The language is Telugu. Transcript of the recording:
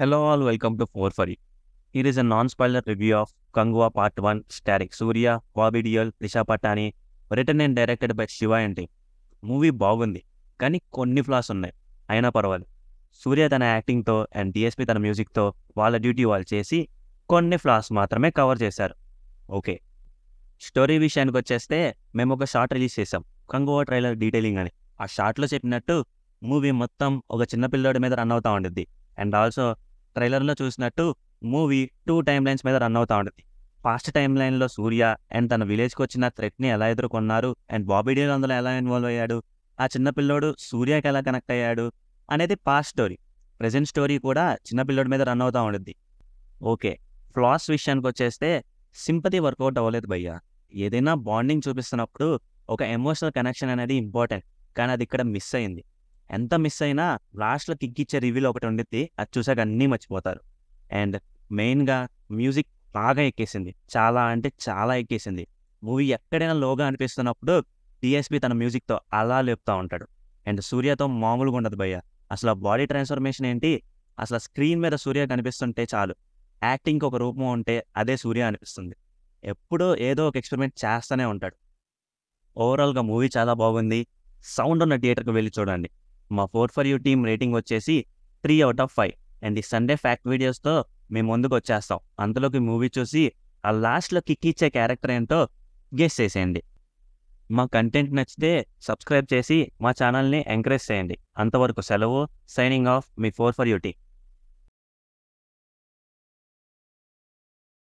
Hello all, welcome to 4 for You. Here is a non-spoiler review of Kangwa Part 1 starring Surya, Bobby Deol, Disha Patani, written and directed by Shiva and team. Movie బాగుంది కానీ కొన్ని ఫ్లాస్ ఉన్నాయి. అయినా పర్వాలేదు. సూర్య తన యాక్టింగ్తో అండ్ డిఎస్పి తన మ్యూజిక్తో వాళ్ళ డ్యూటీ వాళ్ళు చేసి కొన్ని ఫ్లాస్ మాత్రమే కవర్ చేశారు. ఓకే, స్టోరీ విషయానికి వచ్చేస్తే మేము ఒక షార్ట్ రిలీజ్ చేసాం, కంగువా ట్రైలర్ డీటెయిలింగ్ అని. ఆ షార్ట్లో చెప్పినట్టు మూవీ మొత్తం ఒక చిన్న పిల్లోడి మీద రన్ అవుతూ ఉంటుంది. అండ్ ఆల్సో ట్రైలర్లో చూసినట్టు మూవీ 2 టైమ్ లైన్స్ మీద రన్ అవుతూ ఉంటుంది. ఫాస్ట్ టైమ్ లైన్లో సూర్య అండ్ తన విలేజ్కి వచ్చిన థ్రెట్ని ఎలా ఎదుర్కొన్నారు అండ్ బాబీ డీల్ అందులో ఎలా ఇన్వాల్వ్ అయ్యాడు, ఆ చిన్న పిల్లోడు సూర్యకి ఎలా కనెక్ట్ అయ్యాడు అనేది పాస్ట్ స్టోరీ. ప్రజెంట్ స్టోరీ కూడా చిన్న పిల్లోడి మీద రన్ అవుతూ ఉంటుంది. ఓకే, ఫ్లాస్ విషయానికి వచ్చేస్తే సింపతి వర్కౌట్ అవ్వలేదు భయ్య. ఏదైనా బాండింగ్ చూపిస్తున్నప్పుడు ఒక ఎమోషనల్ కనెక్షన్ అనేది ఇంపార్టెంట్, కానీ అది ఇక్కడ మిస్ అయింది. ఎంత మిస్ అయినా లాస్ట్లో కిక్కిచ్చే రివ్యూలు ఒకటి ఉండిద్ది, అది చూసాక అన్నీ మర్చిపోతారు. అండ్ మెయిన్గా మ్యూజిక్ బాగా ఎక్కేసింది, చాలా అంటే చాలా ఎక్కేసింది. మూవీ ఎక్కడైనా లోగా అనిపిస్తున్నప్పుడు డిఎస్పి తన మ్యూజిక్తో అలా లేపుతూ ఉంటాడు. అండ్ సూర్యతో మామూలుగా ఉండదు భయ్య. అసలు బాడీ ట్రాన్స్ఫర్మేషన్ ఏంటి, అసలు స్క్రీన్ మీద సూర్య కనిపిస్తుంటే చాలు, యాక్టింగ్కి ఒక రూపం ఉంటే అదే సూర్య అనిపిస్తుంది. ఎప్పుడూ ఏదో ఒక ఎక్స్పెరిమెంట్ చేస్తూనే ఉంటాడు. ఓవరాల్గా మూవీ చాలా బాగుంది. సౌండ్ ఉన్న థియేటర్కి వెళ్ళి చూడండి. మా 4 for You టీమ్ రేటింగ్ వచ్చేసి 3 out of 5. అండ్ ఈ సండే ఫ్యాక్ట్ వీడియోస్తో మేము ముందుకు వచ్చేస్తాం. అంతలోకి మూవీ చూసి ఆ లాస్ట్లో కిక్ ఇచ్చే క్యారెక్టర్ ఏంటో గెస్ చేసేయండి. మా కంటెంట్ నచ్చితే సబ్స్క్రైబ్ చేసి మా ఛానల్ని ఎంకరేజ్ చేయండి. అంతవరకు సెలవు. Signing off me 4 for You team.